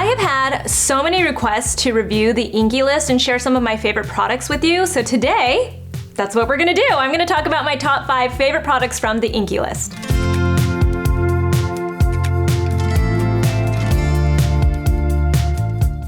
have had so many requests to review the Inkey List and share some of my favorite products with you, so today, that's what we're gonna do. I'm gonna talk about my top 5 favorite products from the Inkey List.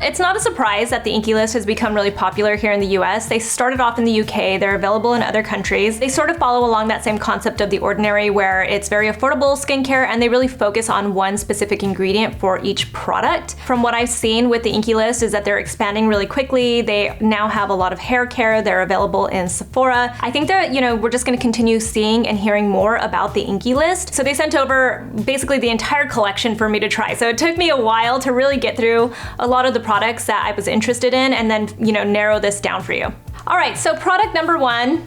It's not a surprise that the Inkey List has become really popular here in the US. They started off in the UK, they're available in other countries. They sort of follow along that same concept of The Ordinary, where it's very affordable skincare and they really focus on one specific ingredient for each product. From what I've seen with the Inkey List is that they're expanding really quickly. They now have a lot of hair care. They're available in Sephora. I think that, we're just gonna continue seeing and hearing more about the Inkey List. So they sent over basically the entire collection for me to try. So it took me a while to really get through a lot of the products that I was interested in and then, narrow this down for you. All right, so product number 1,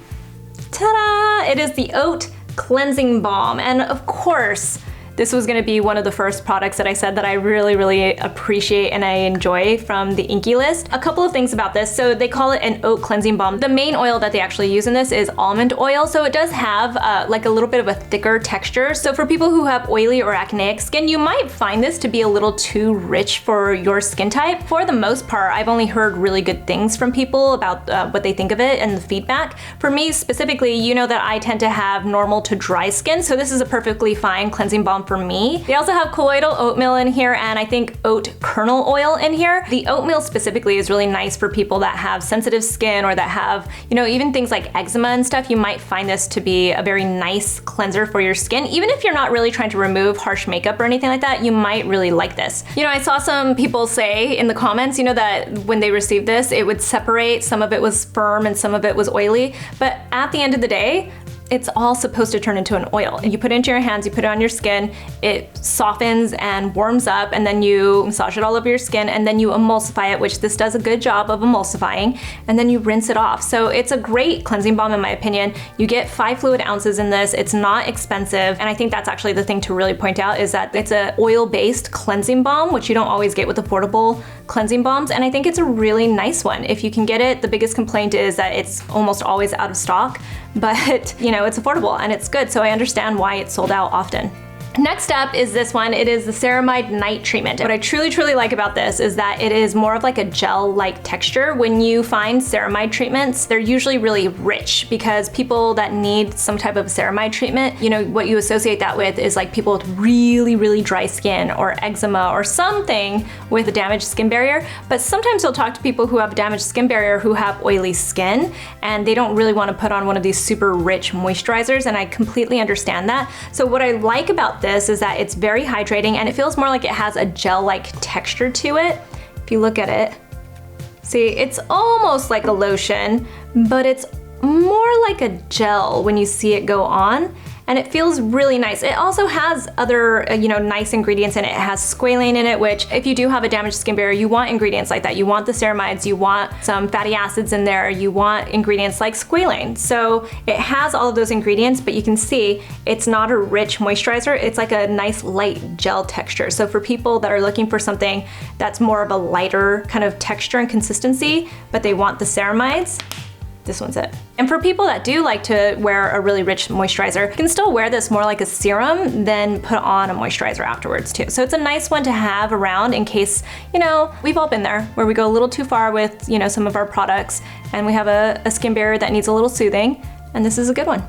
ta-da! It is the Oat Cleansing Balm. And of course, this was gonna be one of the first products that I said that I really, really appreciate and I enjoy from the Inkey List. A couple of things about this. So they call it an Oat Cleansing Balm. The main oil that they actually use in this is almond oil. So it does have like a little bit of a thicker texture. So for people who have oily or acneic skin, you might find this to be a little too rich for your skin type. For the most part, I've only heard really good things from people about what they think of it and the feedback. For me specifically, you know that I tend to have normal to dry skin. So this is a perfectly fine cleansing balm for me. They also have colloidal oatmeal in here and I think oat kernel oil in here. The oatmeal specifically is really nice for people that have sensitive skin or that have, even things like eczema and stuff. You might find this to be a very nice cleanser for your skin. Even if you're not really trying to remove harsh makeup or anything like that, you might really like this. I saw some people say in the comments, that when they received this, it would separate. Some of it was firm and some of it was oily. But at the end of the day, it's all supposed to turn into an oil. You put it into your hands, you put it on your skin, it softens and warms up, and then you massage it all over your skin, and then you emulsify it, which this does a good job of emulsifying, and then you rinse it off. So it's a great cleansing balm in my opinion. You get 5 fluid ounces in this, it's not expensive, and I think that's actually the thing to really point out is that it's an oil-based cleansing balm, which you don't always get with affordable cleansing balms, and I think it's a really nice one. If you can get it, the biggest complaint is that it's almost always out of stock, but it's affordable and it's good, so I understand why it's sold out often. Next up is this one. It is the Ceramide Night Treatment. What I truly, truly like about this is that it is more of like a gel-like texture. When you find ceramide treatments, they're usually really rich because people that need some type of ceramide treatment, what you associate that with is like people with really, really dry skin or eczema or something with a damaged skin barrier. But sometimes you'll talk to people who have a damaged skin barrier who have oily skin and they don't really want to put on one of these super rich moisturizers, and I completely understand that. So what I like about this is that it's very hydrating and it feels more like it has a gel-like texture to it. If you look at it, see, it's almost like a lotion, but it's more like a gel when you see it go on. And it feels really nice. It also has other, nice ingredients in it. It has squalane in it, which if you do have a damaged skin barrier, you want ingredients like that. You want the ceramides, you want some fatty acids in there, you want ingredients like squalane. So it has all of those ingredients, but you can see it's not a rich moisturizer. It's like a nice light gel texture. So for people that are looking for something that's more of a lighter kind of texture and consistency, but they want the ceramides, this one's it. And for people that do like to wear a really rich moisturizer, you can still wear this more like a serum than put on a moisturizer afterwards too. So it's a nice one to have around in case, we've all been there where we go a little too far with, some of our products and we have a skin barrier that needs a little soothing, and this is a good one.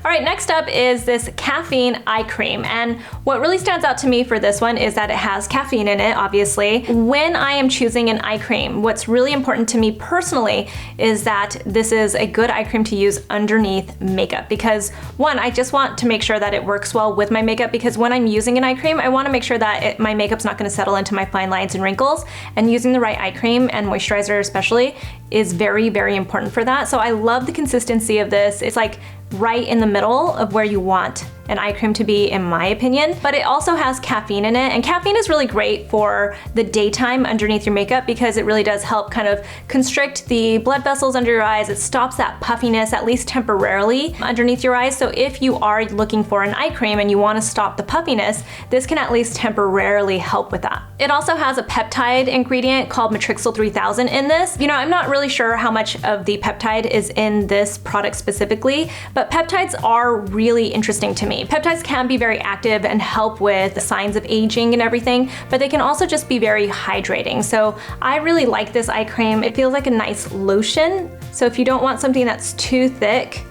All right, next up is this Caffeine Eye Cream. And what really stands out to me for this one is that it has caffeine in it, obviously. When I am choosing an eye cream, what's really important to me personally is that this is a good eye cream to use underneath makeup. Because one, I just want to make sure that it works well with my makeup, because when I'm using an eye cream, I wanna make sure that my makeup's not gonna settle into my fine lines and wrinkles. And using the right eye cream and moisturizer especially is very, very important for that. So I love the consistency of this. It's like right in the middle of where you want an eye cream to be, in my opinion. But it also has caffeine in it, and caffeine is really great for the daytime underneath your makeup because it really does help kind of constrict the blood vessels under your eyes. It stops that puffiness, at least temporarily, underneath your eyes. So if you are looking for an eye cream and you want to stop the puffiness, this can at least temporarily help with that. It also has a peptide ingredient called Matrixyl 3000 in this. I'm not really sure how much of the peptide is in this product specifically, but peptides are really interesting to me. me. Peptides can be very active and help with the signs of aging and everything, but they can also just be very hydrating. So I really like this eye cream. It feels like a nice lotion. So if you don't want something that's too thick,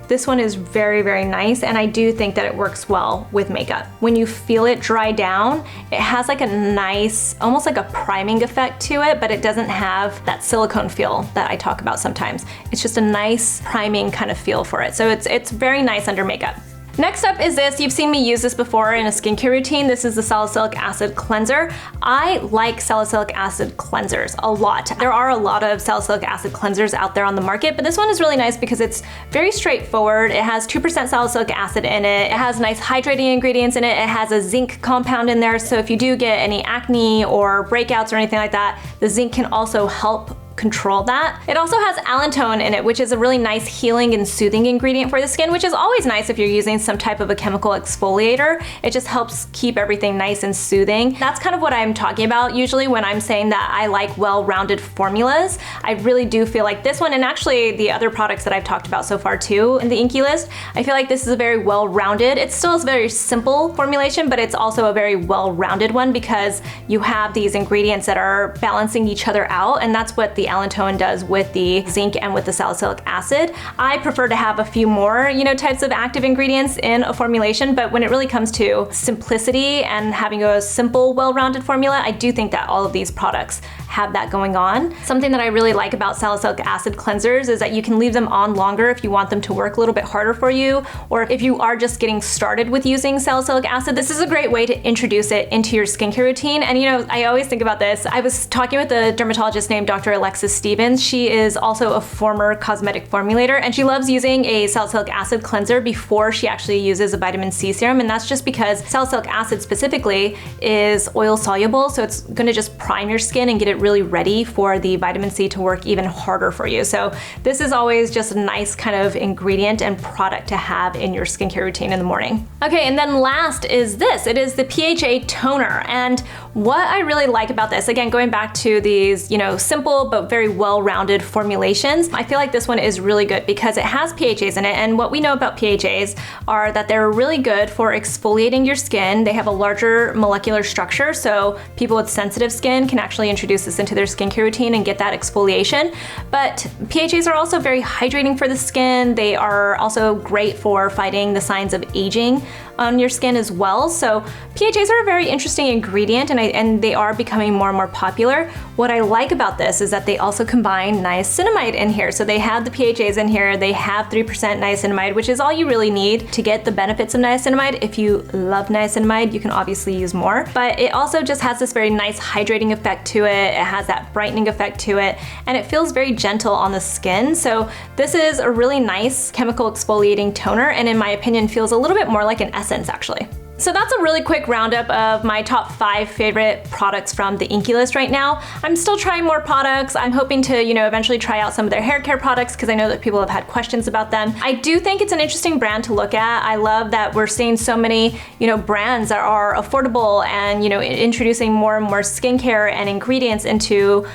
this one is very, very nice, and I do think that it works well with makeup. When you feel it dry down, it has like a nice, almost like a priming effect to it, but it doesn't have that silicone feel that I talk about sometimes. It's just a nice priming kind of feel for it. So it's very nice under makeup. Next up is this. You've seen me use this before in a skincare routine. This is the Salicylic Acid Cleanser. I like salicylic acid cleansers a lot. There are a lot of salicylic acid cleansers out there on the market, but this one is really nice because it's very straightforward. It has 2% salicylic acid in it. It has nice hydrating ingredients in it. It has a zinc compound in there, so if you do get any acne or breakouts or anything like that, the zinc can also help control that. It also has allantoin in it, which is a really nice healing and soothing ingredient for the skin, which is always nice if you're using some type of a chemical exfoliator. It just helps keep everything nice and soothing. That's kind of what I'm talking about usually when I'm saying that I like well-rounded formulas. I really do feel like this one, and actually the other products that I've talked about so far too in the Inkey List, I feel like this is a very well-rounded, it's still a very simple formulation, but it's also a very well-rounded one because you have these ingredients that are balancing each other out, and that's what the allantoin does with the zinc and with the salicylic acid. I prefer to have a few more, types of active ingredients in a formulation, but when it really comes to simplicity and having a simple, well-rounded formula, I do think that all of these products have that going on. Something that I really like about salicylic acid cleansers is that you can leave them on longer if you want them to work a little bit harder for you, or if you are just getting started with using salicylic acid, this is a great way to introduce it into your skincare routine. And I always think about this. I was talking with a dermatologist named Dr. Alexis Stevens. She is also a former cosmetic formulator, and she loves using a salicylic acid cleanser before she actually uses a vitamin C serum, and that's just because salicylic acid specifically is oil soluble, so it's gonna just prime your skin and get it really ready for the vitamin C to work even harder for you. So this is always just a nice kind of ingredient and product to have in your skincare routine in the morning. Okay, and then last is this. It is the PHA toner, and what I really like about this, again, going back to these, simple but very well-rounded formulations, I feel like this one is really good because it has PHAs in it, and what we know about PHAs are that they're really good for exfoliating your skin. They have a larger molecular structure, so people with sensitive skin can actually introduce this into their skincare routine and get that exfoliation. But PHAs are also very hydrating for the skin. They are also great for fighting the signs of aging on your skin as well. So PHAs are a very interesting ingredient, and they are becoming more and more popular. What I like about this is that they also combine niacinamide in here. So they have the PHAs in here, they have 3% niacinamide, which is all you really need to get the benefits of niacinamide. If you love niacinamide, you can obviously use more, but it also just has this very nice hydrating effect to it. It has that brightening effect to it, and it feels very gentle on the skin. So this is a really nice chemical exfoliating toner, and in my opinion feels a little bit more like an essence actually. So that's a really quick roundup of my top 5 favorite products from the Inkey List right now. I'm still trying more products. I'm hoping to, eventually try out some of their hair care products because I know that people have had questions about them. I do think it's an interesting brand to look at. I love that we're seeing so many, brands that are affordable and, introducing more and more skincare and ingredients into,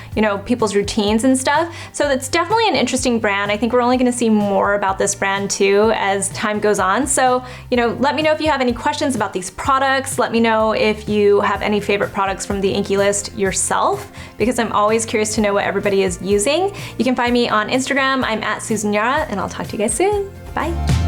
people's routines and stuff. So that's definitely an interesting brand. I think we're only gonna see more about this brand too as time goes on. So, let me know if you have any questions about these products. Let me know if you have any favorite products from the Inkey List yourself, because I'm always curious to know what everybody is using. You can find me on Instagram. I'm at Susan Yara, and I'll talk to you guys soon. Bye.